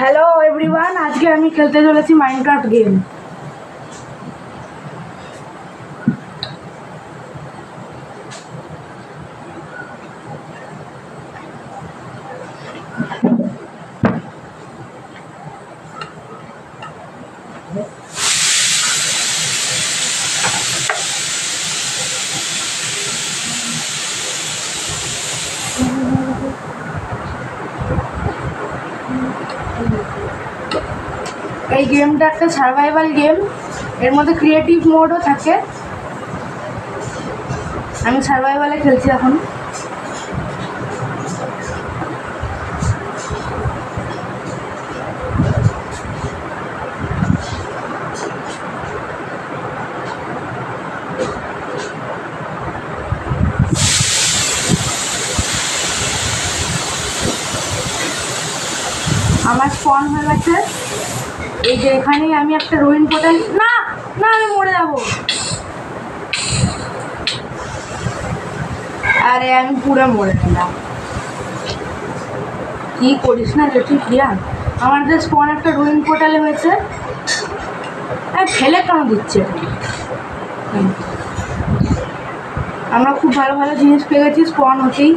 Hello everyone, আজকে আমি খেলতে চলেছি মাইনক্রাফট গেম। এই গেমটা একটা সার্ভাইভাল গেম, এর মধ্যে ক্রিয়েটিভ মোডও থাকে। আমি সার্ভাইভালে খেলছি এখন। আমার স্পন হয়ে গেছে এই যে এখানেই। আমি একটা রুইন পোর্টাল, না না আমি মরে যাবো। আরে আমি পুরো মরে গেলাম। কি করিস না যেটি প্রিয়ান, আমার যে স্পন একটা রুইন পোর্টালে হয়েছে। ফেলে কেন দিচ্ছে? আমরা খুব ভালো ভালো জিনিস পেয়ে গেছি স্পন হতেই।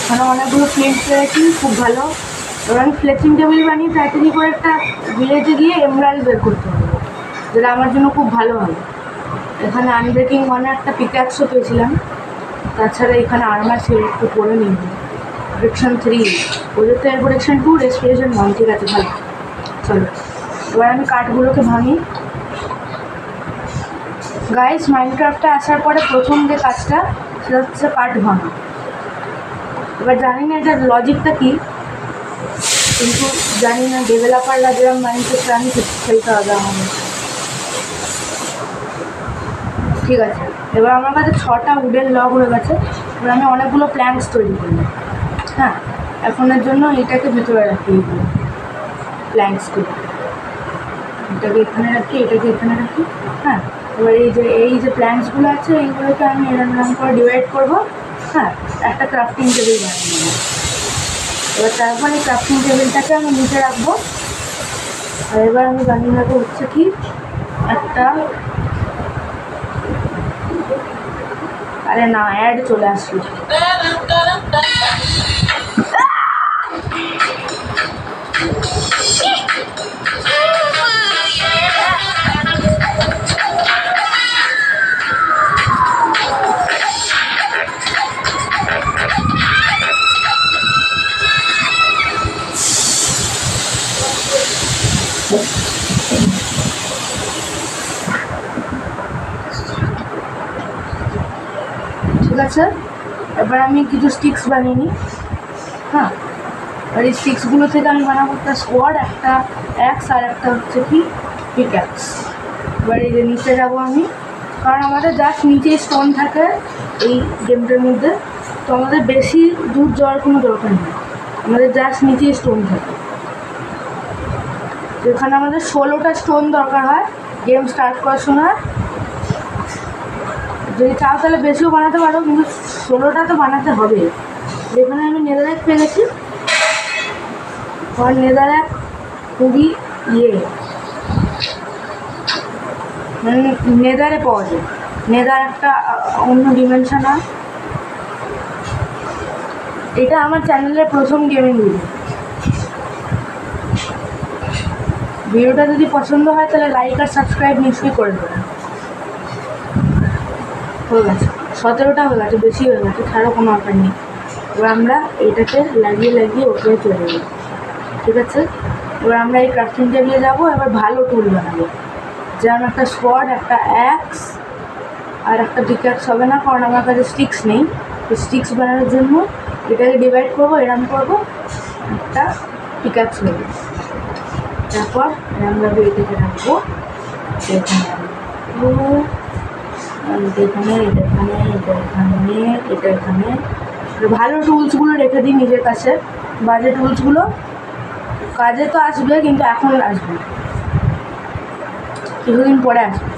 মানে অনেকগুলো ফ্লেম পেয়েছি, খুব ভালো। এবার আমি ফ্লেক্সিং টেবিল বানিয়ে তাড়াতাড়ি করে একটা ভিলেজে গিয়ে এমরাল্ড বের করতে হবে, যেটা আমার জন্য খুব ভালো হবে। এখানে আনব্রেকিং মানে একটা পিকঅ্যাক্সও পেয়েছিলাম। তাছাড়া এখানে আর্মার ছিল, একটু পরে নিব। প্রোটেকশন 3, প্রজেক্টের প্রোটেকশন 2, রেসপিরেশন 1। ঠিক আছে, ভালো। চলো এবার আমি কাঠগুলোকে ভাঙি। গাইস, মাইনক্রাফটে আসার পরে প্রথম যে কাজটা সেটা হচ্ছে কাঠ ভাঙা। এবার জানি না এটার লজিকটা কী, কিন্তু জানি না ডেভেলপাররা যেরকম মাইনক্রাফট আমি খেলতে হবে আমাদের। ঠিক আছে, এবার আমার কাছে 6টা উডেন লগ হয়ে গেছে। এবার আমি অনেকগুলো প্ল্যাঙ্কস তৈরি করলাম। হ্যাঁ, এখনের জন্য এটাকে ভিতরে রাখি, এইগুলো প্ল্যাঙ্কসগুলো। এটাকে এখানে রাখি, এটাকে এখানে রাখি। হ্যাঁ, এবার এই যে প্ল্যাঙ্কসগুলো আছে এইগুলোকে আমি এরকম করে ডিভাইড করবো। হ্যাঁ, একটা ক্রাফটিং টেবিল বানিয়ে নেবো। এবার তারপরে ক্রাফটিং টেবিলটাকে আমি নিচে রাখবো। আর এবার আমি বানিয়ে নেবো হচ্ছে কি একটা, আরে না অ্যাড চলে আসলো। ঠিক আছে, এবার আমি কিছু স্টিক্স বানিয়ে নিই। হ্যাঁ, আর এই স্টিক্সগুলো থেকে আমি বানাবো একটা সোয়ার্ড, একটা অ্যাক্স, আর একটা হচ্ছে কি পিকঅ্যাক্স। এবার এই যে নিচে যাবো আমি, কারণ আমাদের জাস্ট নিচেই স্টোন থাকে এই গেমটার মধ্যে। তো আমাদের বেশি দূর যাওয়ার কোনো দরকার নেই, আমাদের জাস্ট নিচেই স্টোন থাকে। এখানে আমাদের 16টা স্টোন দরকার হয় গেম স্টার্ট করার সময়। যদি চাও তাহলে বেশিও বানাতে পারো, কিন্তু 16টা তো বানাতে হবে। যেখানে আমি নেদারল্যান্ড পেয়ে গেছি, আর নেদারল্যান্ড খুবই মানে নেদারে পাওয়া যায়। নেদার একটা অন্য ডিমেনশন হয়। এটা আমার চ্যানেলের প্রথম গেমিং ভিডিওটা যদি পছন্দ হয় তাহলে লাইক আর সাবস্ক্রাইব নিশ্চয়ই করে দেবেন। হয়ে গেছে 17টা হয়ে গেছে, বেশি হয়ে গেছে, ছাড়ো কোনো ব্যাপার নেই। এবার আমরা এইটাকে লাগিয়ে ওপরে চলে যাবো। ঠিক আছে, এবার আমরা এই ক্রাফটিং টেবিলে যাবো। এবার ভালো টুল বানাবো, যেমন একটা সোয়ার্ড, একটা অ্যাক্স, আর একটা পিকঅ্যাক্স হবে না, কারণ আমার কাছে স্টিক্স নেই। তো স্টিক্স বানানোর জন্য এটাকে ডিভাইড করবো, এরম করবো, একটা পিকঅ্যাক্স নেবো। তারপর এরমভাবে এটাকে রাখবো, এখানে এটা এখানে। ভালো টুলসগুলো রেখে দিই নিজের কাছে। বাজে টুলসগুলো কাজে তো আসবে, কিন্তু এখন আসবে, কিছুদিন পরে আসবে,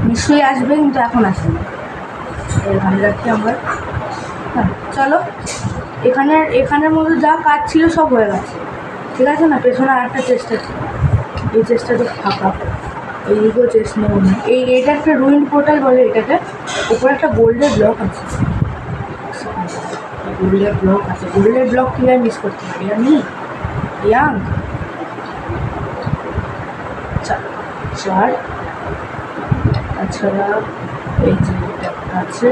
নিশ্চয়ই আসবে, কিন্তু এখন আসবে না। এখানে রাখি আমরা। হ্যাঁ, চলো এখানের মধ্যে যা কাজ ছিল সব হয়ে গেছে, ঠিক আছে না? পেছনে আরেকটা চেষ্টা ছিল, এই চেষ্টাটা ফাঁকা, এইদিকেও চেষ্ট নেব না। এটা একটা রুইন পোর্টাল বলে এটাকে। উপরে একটা গোল্ডের ব্লক আছে, গোল্ডের ব্লক কীভাবে মিস করতে পারি আমি? ইয়াং চার, তাছাড়া এই যে আছে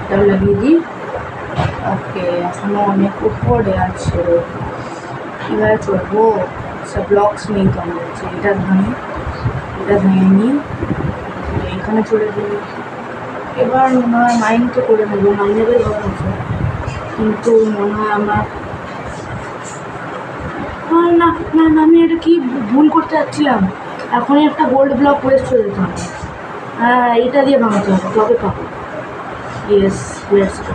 এটা লাগিয়ে দিই। ওকে, এখনও অনেক উপরে আছে, কীভাবে চলবো? সব ব্লকস নেই তো আমার কাছে। এটা ভেঙে নিই, এখানে চলে যাই। এবার মনে হয় মাইন তো করে নেবো, মাইনেরই ঘর আছে, কিন্তু মনে হয় আমার না না না, আমি এটা কি ভুল করতে যাচ্ছিলাম। এখনই একটা গোল্ড ব্লক ওয়েস্ট হয়ে যেতাম। হ্যাঁ, এইটা দিয়ে ভাঙতে হবে, তবে পাবো। Yes, let's go.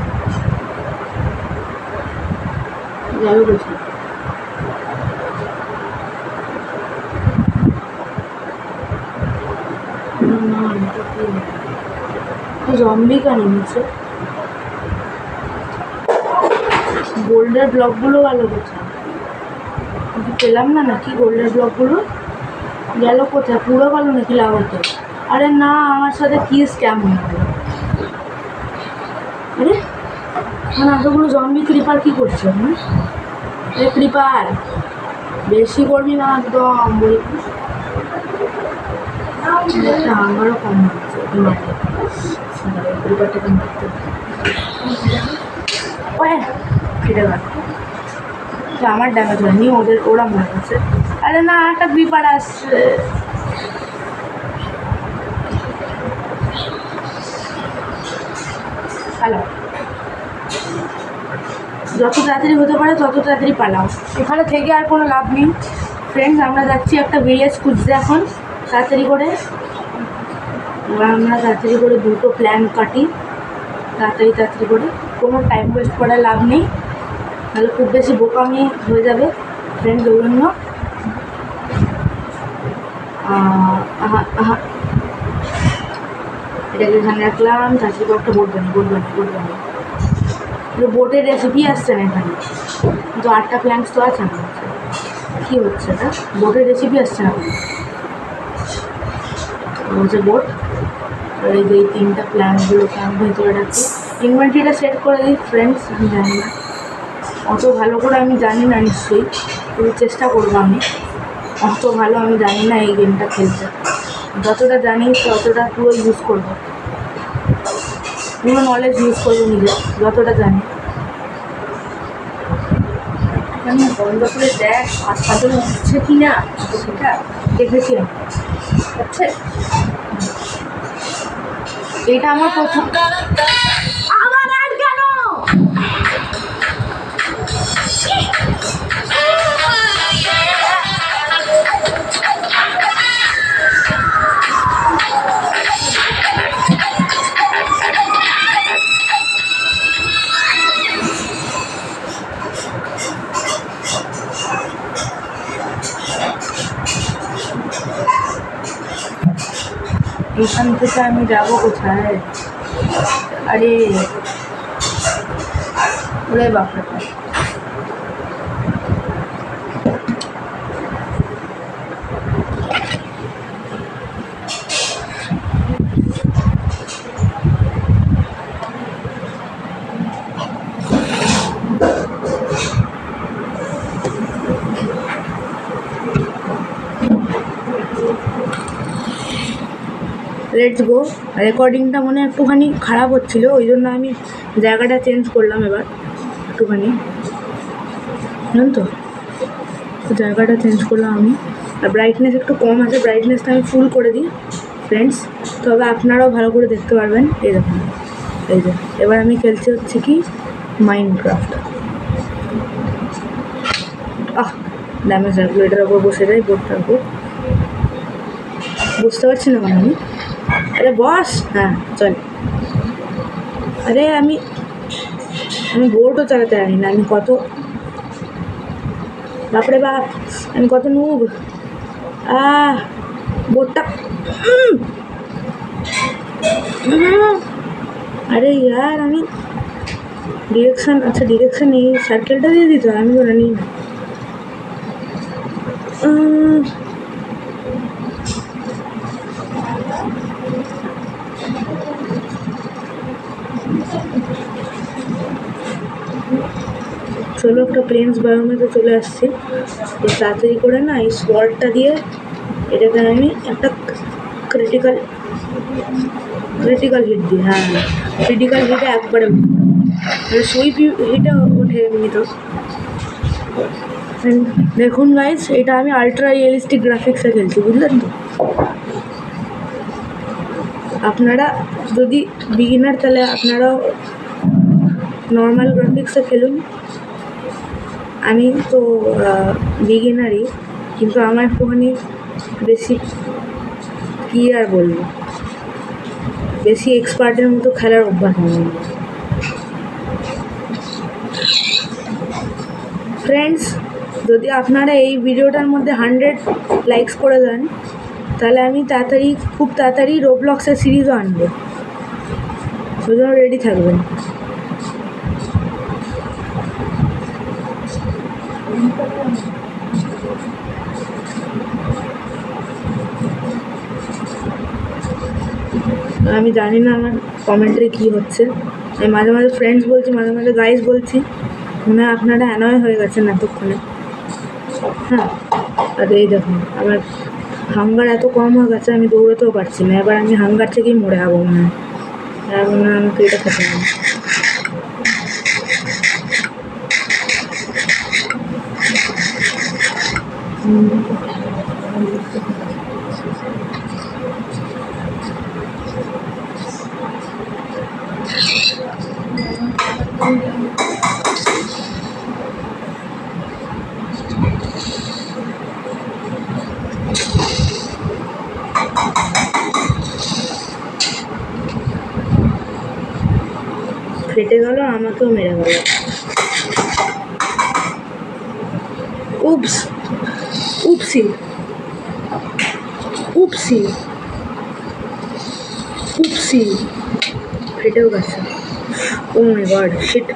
যাবে বলছি জম্বি কেন নিচ্ছে? গোল্ডের ব্লকগুলো গেল কোথায়? পেলাম না নাকি গোল্ডের ব্লকগুলো? গেল কোথায়? পুরো গেল নাকি লাগাতে? আরে না, আমার সাথে কি স্ক্যাম হয়ে গেল? আরে মানে এতগুলো জম্বি ক্রিপার কী করছে? হ্যাঁ, আরে ক্রিপার বেশি করবি না একদম, বলবি আমারও কম হচ্ছে। ক্রিপারটাকে মারতে কেটে গেল, আমার ড্যামেজ হয়নি, ওরা মরে গেছে। আরে না, একটা ক্রিপার আসছে। হ্যালো, যত তাড়াতাড়ি হতে পারে তত তাড়াতাড়ি পালাও, এখানে থেকে আর কোনো লাভ নেই। ফ্রেন্ডস, আমরা যাচ্ছি একটা ভিলেজ খুঁজতে এখন, তাড়াতাড়ি করে। আমরা তাড়াতাড়ি করে দুটো প্ল্যান কাটি, তাড়াতাড়ি করে, কোনো টাইম ওয়েস্ট করার লাভ নেই, তাহলে খুব বেশি বোকামি হয়ে যাবে ফ্রেন্ডস। ওই জন্য এটাকে এখানে রাখলাম, তারপর একটা বোট বানাই। বোটের রেসিপি আসছে না এখানে, কিন্তু 8টা প্ল্যান্টস তো আছে আমার কাছে। কী হচ্ছে এটা? বোটের রেসিপি আসছে না হচ্ছে বোট। আর এই যে 3টা প্ল্যান্টগুলোকে আমি ভেতরে রাখি, ইনভেন্টরিটা সেট করে দিই ফ্রেন্ডস। আমি জানি না অত ভালো করে, আমি জানি না নিশ্চয়ই, কিন্তু চেষ্টা করবো। আমি অত ভালো আমি জানি না এই গেমটা খেলতে, যতটা জানি ততটা পুরো ইউজ করবো, পুরো নলেজ ইউজ করবো নিজে, যতটা জানি। আমি বন্ধ করে দেখ হাসপাতাল হচ্ছে কি না, সেটা দেখেছি আমি। হচ্ছে এটা আমার প্রথম। আমার আর কেন? এখান থেকে আমি যাবো কোথায়? আরে ওরে বাপরে, লেটস গো। রেকর্ডিংটা মনে হয় একটুখানি খারাপ হচ্ছিলো, ওই জন্য আমি জায়গাটা চেঞ্জ করলাম এবার একটুখানি, জানেন তো, জায়গাটা চেঞ্জ করলাম আমি। আর ব্রাইটনেস একটু কম আছে, ব্রাইটনেসটা আমি ফুল করে দিই ফ্রেন্ডস, তবে আপনারাও ভালো করে দেখতে পারবেন। এই দেখুন, এই যে এবার আমি খেলছি হচ্ছে কি মাইনক্রাফট। ড্যামেজ রাখবো, এটার ওপর বসে যাই, বোর্ডটার ওপর বুঝতে পারছি না মানে আমি। আরে বস, হ্যাঁ চল। আরে আমি বোটও চালাতে জানি না, আমি কত বাপরে বাপ, আমি কত নুব। বোটটা আরে ইয়ার, আমি ডিরেকশন, আচ্ছা ডিরেকশন এই সার্কেলটা দিয়ে দিতে হয়, আমি তো জানি না। চলো একটা প্লেন্স বায়োমে তো চলে আসছি, তাড়াতাড়ি করে না এই সোয়ার্ডটা দিয়ে এটাকে আমি একটা ক্রিটিক্যাল হিট দিই। হ্যাঁ ক্রিটিক্যাল হিটে একবারে সুইপ হিটে ওঠে এমনি তো। দেখুন গাইস, এটা আমি আলট্রা রিয়েলিস্টিক গ্রাফিক্সে খেলছি, বুঝলেন তো। আপনারা যদি বিগিনার তাহলে আপনারাও নর্মাল গ্রাফিক্সে খেলুন। আমি তো বিগিনারই, কিন্তু আমার একটুখানি বেশি কী আর বলবো, বেশি এক্সপার্টের মতো খেলার অভ্যাস আমার। ফ্রেন্ডস, যদি আপনারা এই ভিডিওটার মধ্যে 100 লাইকস করে দেন তাহলে আমি খুব তাড়াতাড়ি রোবলক্সের সিরিজও আনবো, ওই জন্য রেডি থাকবেন। আমি জানি না আমার কমেন্টারি কী হচ্ছে, আমি মাঝে মাঝে ফ্রেন্ডস বলছি, মাঝে মাঝে গাইজ বলছি, মনে হয় আপনারা অ্যানয় হয়ে গেছেন এতক্ষণে। হ্যাঁ, আর এই দেখুন আমার হাঙ্গার এত কম হয়ে গেছে আমি দৌড়াতেও পারছি না। এবার আমি হাঙ্গার থেকেই মরে যাবো মনে হয়, মনে হয় আমাকে এটা খেতে হবে। ফেটে গেল, আমাকেও মেরে গেল। উপসি ফেটেও গেছে। ও মাই গড, শিট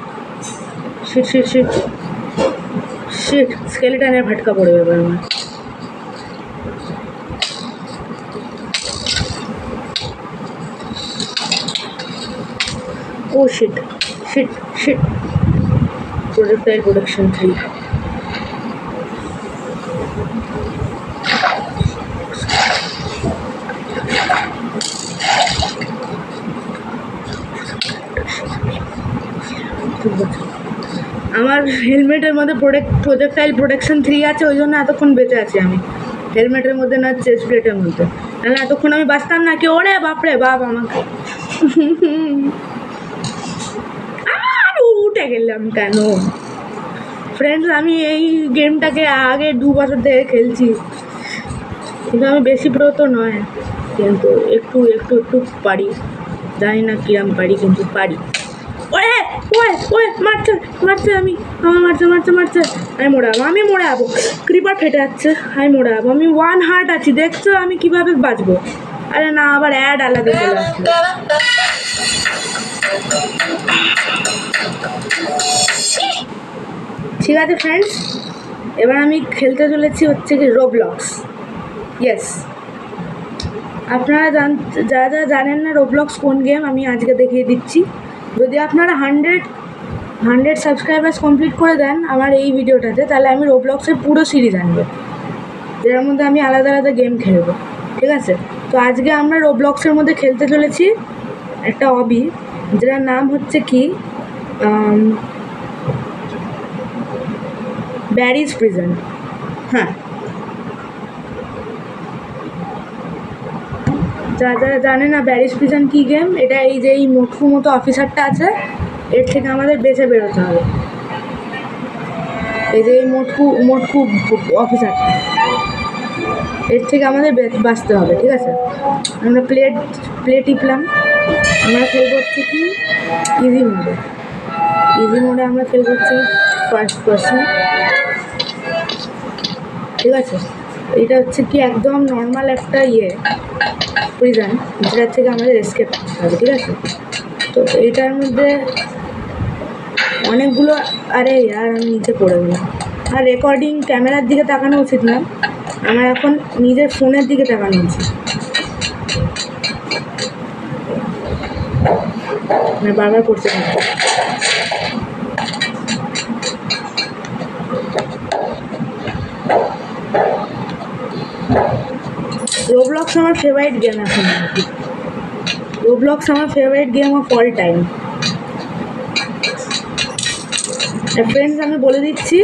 স্কেলেটনের ফাটকা পড়বে এবার আমার। ও শিট প্রজেক্টাইল প্রোডাকশন 3। আমার হেলমেটের মধ্যে প্রজেক্টাইল প্রোটেকশন 3 আছে, ওই জন্য এতক্ষণ বেঁচে আছি আমি। হেলমেটের মধ্যে না চেস্ট প্লেটের মধ্যে, নাহলে এতক্ষণ আমি বাঁচতাম না। কি ওরে বাপরে বাপ, আমাকে উঠে গেলাম কেন? ফ্রেন্ডস, আমি এই গেমটাকে আগে 2 বছর থেকে খেলছি, কিন্তু আমি বেশি প্রো তো নয়, কিন্তু একটু পারি। জানি না কিরম পারি, কিন্তু পারি। ওয়ে মারছে আমি মারছে। আমি মরে যাবো। ক্রিপার ফেটে যাচ্ছে, আমি মরে যাবো। আমি 1 হার্ট আছি, দেখছো আমি কিভাবে বাঁচবো? আরে না, আবার অ্যাড আলাদা চলে আসছে। ঠিক আছে ফ্রেন্ডস, এবার আমি খেলতে চলেছি হচ্ছে কি রোবলক্স। ইয়েস, আপনারা যারা জানেন না রোবলক্স কোন গেম, আমি আজকে দেখিয়ে দিচ্ছি। যদি আপনারা 100 সাবস্ক্রাইবার্স কমপ্লিট করে দেন আমার এই ভিডিওটাতে, তাহলে আমি রোবলক্সের পুরো সিরিজ আনবো, যার মধ্যে আমি আলাদা আলাদা গেম খেলবো। ঠিক আছে, তো আজকে আমরা রোবলক্সের মধ্যে খেলতে চলেছি একটা অবি, যেটার নাম হচ্ছে কি ব্যারিজ প্রিজন। হ্যাঁ, যারা জানে না ব্যারিজ প্রিজন কী গেম, এটা এই যে এই মোটকু মতো অফিসারটা আছে, এর থেকে আমাদের বেঁচে বেরোতে হবে। এই যে এই মোটকু অফিসারটা, এর থেকে আমাদের বাঁচতে হবে। ঠিক আছে, আমরা প্লে টিপলাম। আমরা খেলবো হচ্ছে কি ইজি মোডে আমরা খেলবো হচ্ছে ফার্স্ট পার্সন। ঠিক আছে, এটা হচ্ছে কি একদম নর্মাল একটা প্রিজন, যেটার থেকে আমাদের এসকেপ করতে হবে। ঠিক আছে, তো এইটার মধ্যে অনেকগুলো। আরে আর আমি নিচে পড়ে গেলাম। আর রেকর্ডিং ক্যামেরার দিকে তাকানো উচিত না, আমার এখন নিজের ফোনের দিকে তাকানো উচিত। বারবার করতে থাকবো। রোবলক্স আমার ফেভারিট গেম এখন। রোবলক্স আমার favourite game of all time. Friends, আমি বলে দিচ্ছি,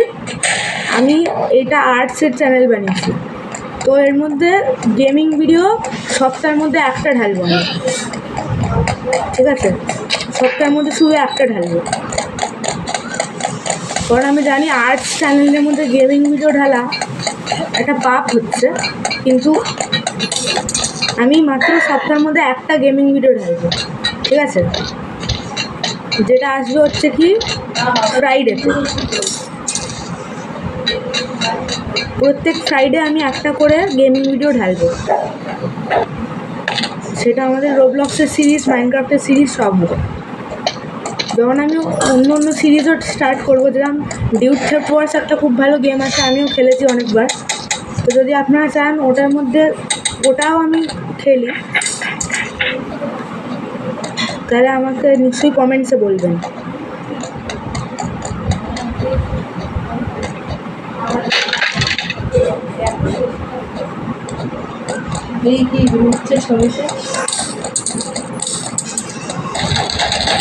আমি এটা আর্টসের চ্যানেল বানিয়েছি, তো এর মধ্যে গেমিং ভিডিও সপ্তাহের মধ্যে একটা ঢালবো আমি, ঠিক আছে? সপ্তাহের মধ্যে শুধু একটা ঢালবো, কারণ আমি জানি আর্টস চ্যানেলের মধ্যে গেমিং ভিডিও ঢালা একটা পাপ হচ্ছে, কিন্তু আমি মাত্র সপ্তাহের মধ্যে একটা গেমিং ভিডিও ঢালবো, ঠিক আছে? যেটা আসবে হচ্ছে কি ফ্রাইডেতে। প্রত্যেক ফ্রাইডে আমি একটা করে গেমিং ভিডিও ঢালবো, সেটা আমাদের রোবলক্সের সিরিজ, মাইনক্রাফটের সিরিজ সব হবে। যখন আমি অন্য অন্য সিরিজও স্টার্ট করবো, যেরকম ডিউড থেফট ওয়ার্স একটা খুব ভালো গেম আছে, আমিও খেলেছি অনেকবার, তো যদি আপনারা চান ওটার মধ্যে ওটাও আমি খেলি, তাহলে আমাকে নিশ্চয়ই কমেন্টসে বলবেন।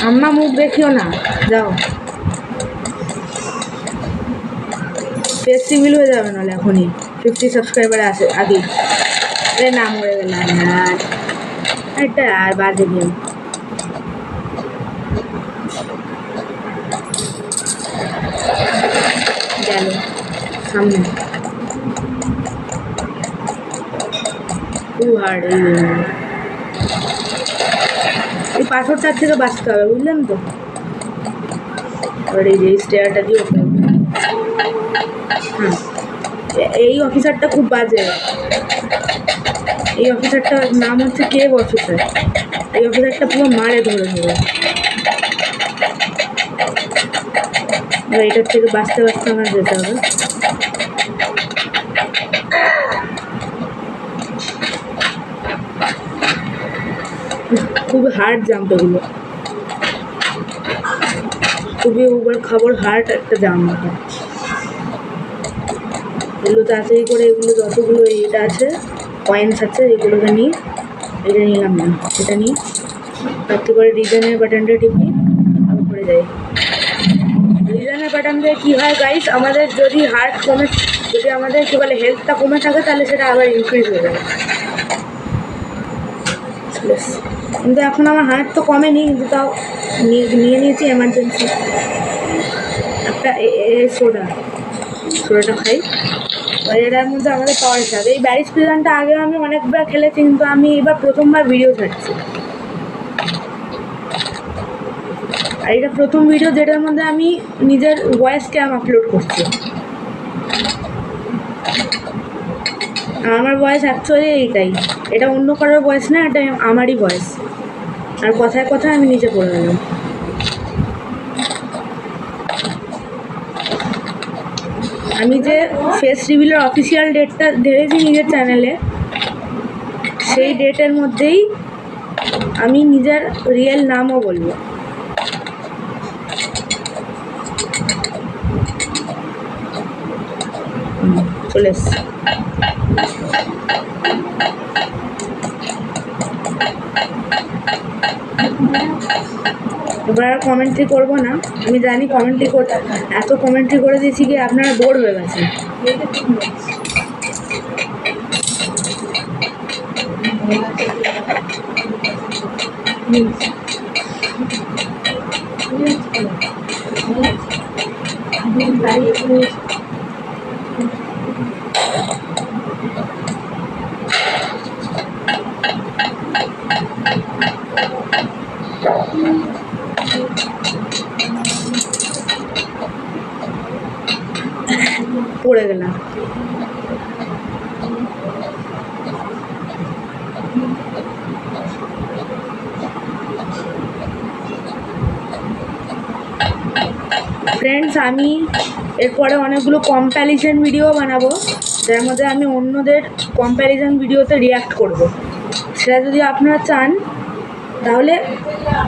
আম্মা মুখ দেখিও না, যাও, ফেস রিভিল হয়ে যাবে নাহলে এখনই 50 সাবস্ক্রাইবার আছে আগেই। না মরে গেলাম আর একটা আর বাজে গেম। গেল সামনে খুব হার্ড এই পাথরটার থেকে বাঁচতে হবে, বুঝলেন তো? আর এই যে স্টেয়ারটা দিয়ে ওপরে, হ্যাঁ এই অফিসারটা খুব বাজে। এই অফিসারটার নাম হচ্ছে কেভ অফিসার। এই অফিসারটা পুরো মারে ধরে ধরে। এটার থেকে বাঁচতে বাঁচতে আমার যেতে হবে। খুব হার্ড জাম্প এগুলো, খুবই উবার খাবার হার্ড একটা জাম্প এটা। এগুলো তাড়াতাড়ি করে, এগুলো যতগুলো এটা আছে কয়েন্স আছে এগুলোকে নিই। এটা নিলাম না, এটা নিই, তাতে করে রিজনের বাটনটা টিপি আর করে যাই। রিজনের বাটন দিয়ে কী হয় গাইস, আমাদের যদি হার্ট কমে, যদি আমাদের কী বলে হেলথটা কমে থাকে, তাহলে সেটা আবার ইনক্রিজ হয়ে যাবে। কিন্তু এখন আমার হার্ট তো কমেনি, কিন্তু তাও নিয়ে নিয়েছি এমার্জেন্সি একটা সোডাটা খাই। এটার মধ্যে আমাদের পাওয়ার থাকে। এই ব্যারিস প্রিজনটা আগে আমি অনেকবার খেলেছি, কিন্তু আমি এবার প্রথমবার ভিডিও ছাড়ছি। আর এটা প্রথম ভিডিও যেটার মধ্যে আমি নিজের ভয়েস ক্যাম আপলোড করছি। আমার ভয়েস অ্যাকচুয়ালি এইটাই, এটা অন্য কারোর ভয়েস না, এটা আমারই ভয়েস। আর কথায় কথায় আমি নিচে পড়ে গেলাম। আমি যে ফেস রিভিলের অফিসিয়াল ডেটটা ধরেছি নিজের চ্যানেলে, সেই ডেটের মধ্যেই আমি নিজের রিয়েল নামও বলবো। চলে এসছি। এবার আর কমেন্ট্রি করবো না, আমি জানি কমেন্ট্রি করতে এত কমেন্ট্রি করে দিয়েছি কি আপনারা বোর হয়ে গেছেন। পড়ে গেলাম। ফ্রেন্ডস, আমি এরপরে অনেকগুলো কম্প্যারিজন ভিডিও বানাবো, যার মধ্যে আমি অন্যদের কম্প্যারিজন ভিডিওতে রিয়াক্ট করব। সেটা যদি আপনারা চান তাহলে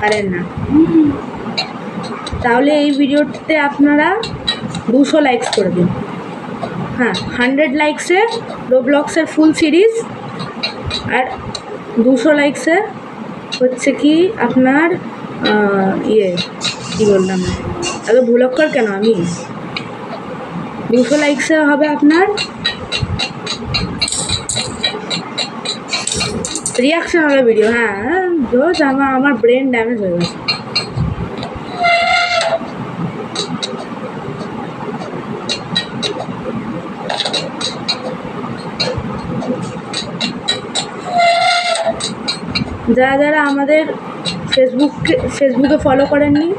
পারেন না, তাহলে এই ভিডিওতে আপনারা 200 লাইকস করে দিন। হ্যাঁ, 100 লাইকসে রোবলক্সের ফুল সিরিজ, আর 200 লাইকসে হচ্ছে কি আপনার কী বললাম, এত ভুলক্কর কেন আমি, 200 লাইকসে হবে আপনার রিয়াকশন হলো ভিডিও। হ্যাঁ, রোজ আমার ব্রেন ড্যামেজ হয়ে গেছে। যারা যারা আমাদের ফেসবুকে ফলো করেননি,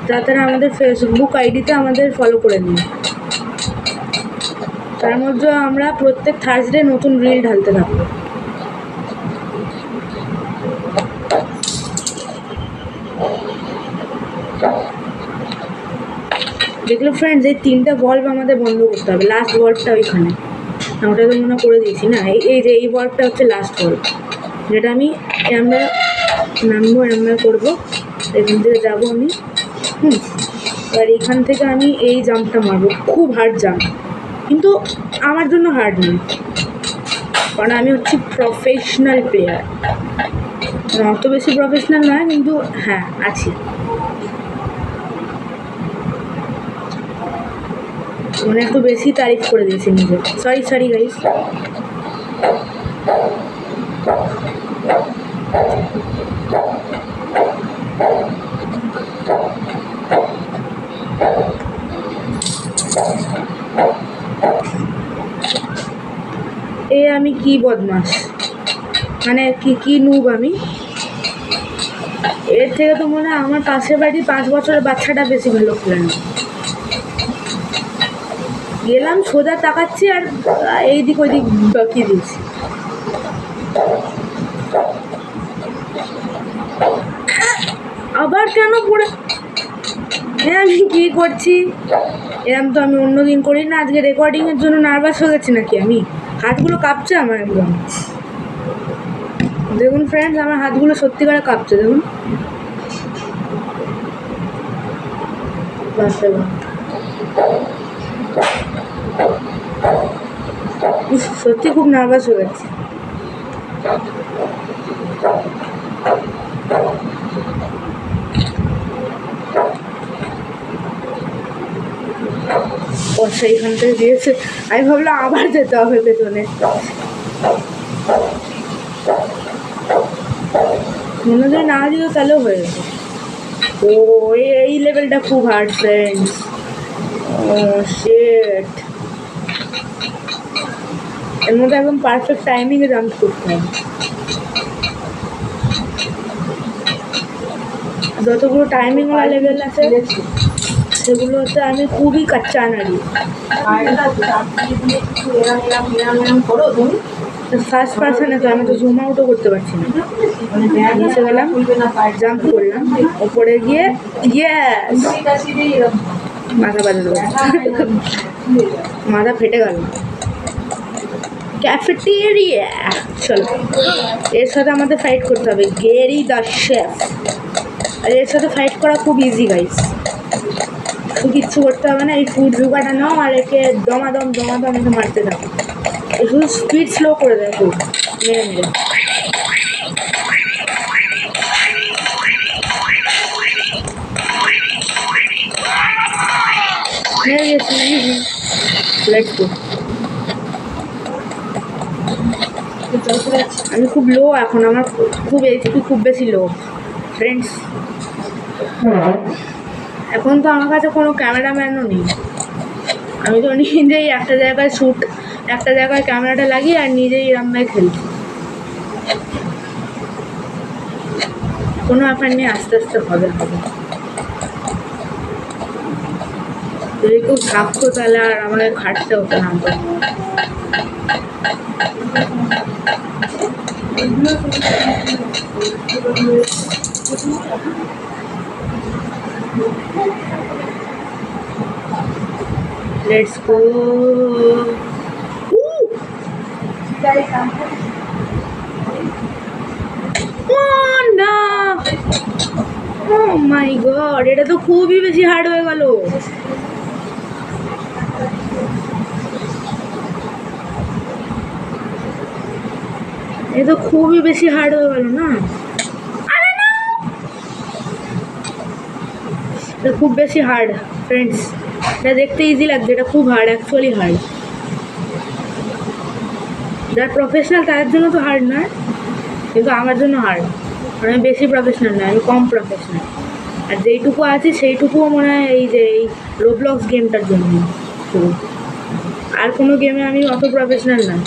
তারা আমাদের ফেসবুক আইডিতে আমাদের ফলো করে নিন। তার মধ্যে আমরা প্রত্যেক থার্সডে নতুন রিল ঢালতে থাকবো। দেখলো ফ্রেন্ডস, এই 3টা বল্ব আমাদের বন্ধ করতে হবে। লাস্ট বল্বটা ওইখানে, ওটা তো মনে করে দিয়েছি না। এই যে এই বল্বটা হচ্ছে লাস্ট বল্ব, যেটা আমি আমরা নামবো, আমরা করবো, এখান থেকে যাবো আমি। আর এখান থেকে আমি এই জাম্পটা মারবো, খুব হার্ড জাম্প, কিন্তু আমার জন্য হার্ড নয়, কারণ আমি হচ্ছি প্রফেশনাল প্লেয়ার। অত বেশি প্রফেশনাল নয়, কিন্তু হ্যাঁ আছি। মানে একটু বেশি তারিফ করে দিয়েছি নিজে। Sorry guys. আমি কি বদমাস, মানে কি নুব আমি। এর থেকে তো মনে হয় আমার পাশের বাড়ি 5 বছরের বাচ্চাটা বেশি ভালো খেলে না। গেলাম, সোজা তাকাচ্ছি আর এইদিক ওইদিক বাকি দিয়েছি। আবার কেন পড়ে, আমি কি করছি, এরম তো আমি অন্যদিন করি না। আজকে রেকর্ডিংয়ের জন্য নার্ভাস হয়ে গেছি নাকি আমি? হাতগুলো কাঁপছে আমার একদম। দেখুন ফ্রেন্ডস, আমার হাতগুলো সত্যিকারে কাঁপছে, দেখুন। সত্যি খুব নার্ভাস হয়ে গেছে। সেইখান থেকে দিয়েছে, আমি ভাবলাম আবার যেতে হবে পেছনে। মনে হয় না দিল তাহলেও হয়ে গেছে। ও এই লেভেলটা খুব হার্ড ফ্রেন্ডস। শিট, এর মধ্যে একদম পারফেক্ট টাইমিংয়ে জাম্প করতে হবে। যতগুলো টাইমিংওয়ালা লেভেল আছে সেগুলোতে আমি খুবই কাচ্চা নাড়ি। ফার্স্ট পার্সনে তো আমি তো জুম আউটও করতে পারছি না। নিচে গেলাম, জাম্প করলাম, ওপরে গিয়ে মাথা বাজালো, মাথা ফেটে গেল। ক্যাফেটেরিয়া, চলো এর সাথে আমাদের ফাইট করতে হবে। গেরি দ্য শেফ। আর এর সাথে ফাইট করা খুব ইজি গাইস, কিচ্ছু করতে হবে না। এই ফুড জোগাটা নাও আর একে দমাদম একে মারতে থাকো। শুধু স্পিড স্লো করে দেয় খুব মেরে গেছি। Let's go. আমি খুব লো এখন, আমার খুব এইচপি খুব বেশি লো ফ্রেন্ডস। এখন তো আমার কাছে কোনো ক্যামেরাম্যানও নেই, আমি তো নিজেই একটা জায়গায় ক্যামেরাটা লাগিয়ে আর নিজেই এরমভাবে খেলছি। কোনো ব্যাপার নেই, আস্তে আস্তে হবে। যদি কেউ থাকতো তাহলে আর আমাকে খাটতে হতো না। Let's go. না, ও মাই গড, এটা তো খুবই বেশি হার্ড হয়ে গেল। এ তো খুবই বেশি হার্ড হয়ে গেল না। এটা খুব বেশি হার্ড ফ্রেন্ডস। এটা দেখতে ইজি লাগছে, এটা খুব হার্ড, অ্যাকচুয়ালি হার্ড। যারা প্রফেশনাল তাদের জন্য তো হার্ড নয়, কিন্তু আমার জন্য হার্ড। আমি বেশি প্রফেশনাল নয়, আমি কম প্রফেশনাল। আর যেইটুকু আছে সেইটুকুও মনে হয় এই যে এই রোবলক্স গেমটার জন্য। আর কোনো গেমে আমি অত প্রফেশনাল না।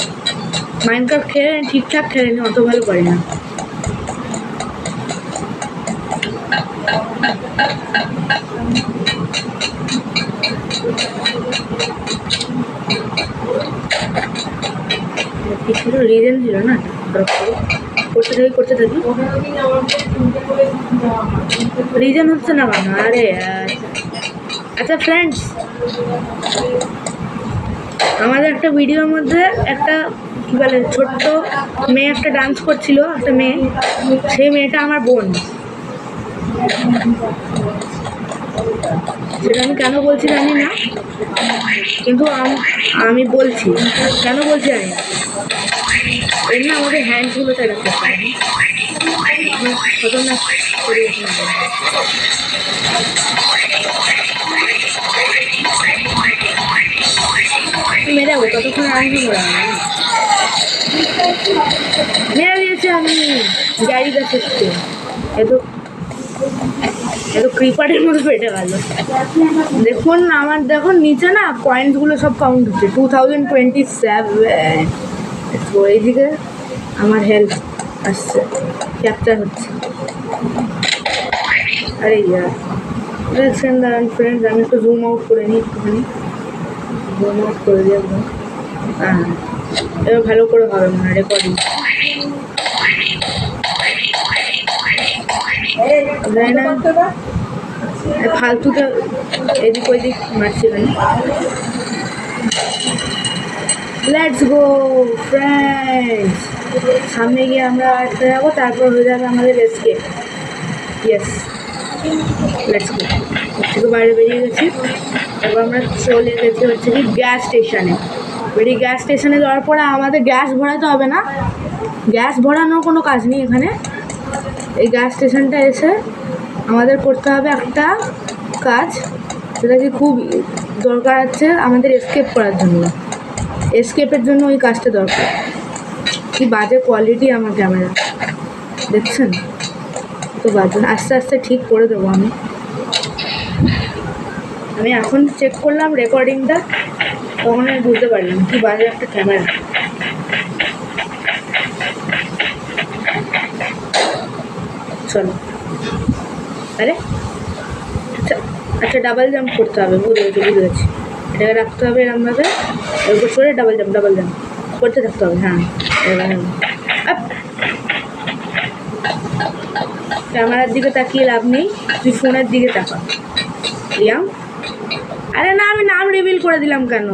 মাইনক্রাফট খেলে ঠিকঠাক খেলেনি, অত ভালো পারি না। কিছু রিজন ছিল না, করতে থাকি রিজন হচ্ছে না কেন? আরে আচ্ছা ফ্রেন্ডস, আমাদের একটা ভিডিওর মধ্যে একটা কী বলে ছোট্ট মেয়ে একটা ডান্স করছিল, একটা মেয়ে, সেই মেয়েটা আমার বোন। সেটা আমি কেন বলছি জানি না, কিন্তু আমি বলছি কেন বলছি জানি না। এমনি আমাদের হ্যান্ডসগুলোতে রাখতে পারি খতরনাক মেরে যাবো ততক্ষণ আরম্ভ করা মেরে দিয়েছে আমি গাড়ি গাছে এত ক্রিপারের মতো পেটে গেল। দেখুন আমার, দেখুন নিচে না পয়েন্টসগুলো সব কাউন্ট হচ্ছে 2027। এইদিকে আমার হেলথ আসছে, ক্যাপচার হচ্ছে। আরে ইয়ার দেখছেন দাঁড়ান ফ্রেন্ডস, আমি একটু জুম আউট করে নিই, একটুখানি জুম আউট করে দিই একদম। হ্যাঁ, এবার ভালো করে হবে মনে হয় রেকর্ডিং। ফালতুটা এদিক ওইদিক মারছিলেন। লেটস গো ফ্রেন্ডস, সামনে গিয়ে আমরা আসতে যাবো, তারপর হয়ে যাবে আমাদের এসকেপ। Yes, let's go. থেকে বাইরে বেরিয়ে গেছি, তারপর আমরা চলে গেছি হচ্ছে কি গ্যাস স্টেশনে। বেরিয়ে গ্যাস স্টেশনে যাওয়ার পরে আমাদের গ্যাস ভরাতে হবে না, গ্যাস ভরানোর কোনো কাজ নেই এখানে। এই গ্যাস স্টেশনটা এসে আমাদের করতে হবে একটা কাজ, যেটা কি খুব দরকার আছে আমাদের এসকেপ করার জন্য। এসকেপের জন্য ওই কাজটা দরকার। কি বাজে কোয়ালিটি আমার ক্যামেরা, দেখছেন তো বাজে। আস্তে আস্তে ঠিক করে দেবো আমি এখন চেক করলাম রেকর্ডিংটা, তখন আমি বুঝতে পারলাম কি বাজে একটা ক্যামেরা। চলো, আরে আচ্ছা আচ্ছা, ডাবল জাম্প করতে হবে, বুঝে গেছি। এটাকে রাখতে হবে এরকমভাবে, এর উপর সরে ডাবল জাম্প করতে থাকতে হবে। হ্যাঁ, ক্যামেরার দিকে তাকিয়ে লাভ নেই, তুই ফোনের দিকে তাকা। রিয়াম, আরে না, আমি নাম রিভিল করে দিলাম কেন?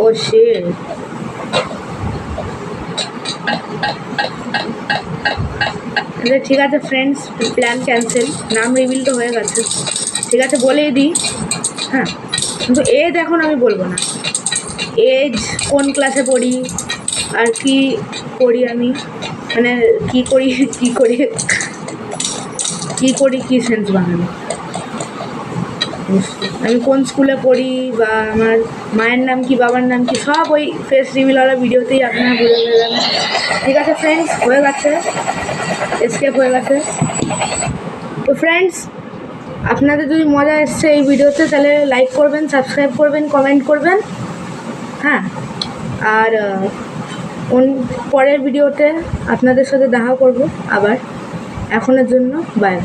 ও শিট, ঠিক আছে ফ্রেন্ডস, প্ল্যান ক্যান্সেল। নাম রিভিল তো হয়ে গেছে, ঠিক আছে বলেই দিই। হ্যাঁ, কিন্তু এজ এখন আমি বলবো না। এজ, কোন ক্লাসে পড়ি, আর কি করি আমি, মানে কী করি কি সেন্স বানানো, আমি কোন স্কুলে পড়ি, বা আমার মায়ের নাম কি, বাবার নাম কি, সব ওই ফেস রিভিলওয়ালা ভিডিওতেই আপনারা বুঝে যাবেন। ঠিক আছে ফ্রেন্ডস, হয়ে গেছে, এসকেপ হয়ে গেছে। তো ফ্রেন্ডস, আপনাদের যদি মজা এসছে এই ভিডিওতে, তাহলে লাইক করবেন, সাবস্ক্রাইব করবেন, কমেন্ট করবেন। হ্যাঁ, আর পরের ভিডিওতে আপনাদের সাথে দেখা করব আবার। এখনের জন্য বাই।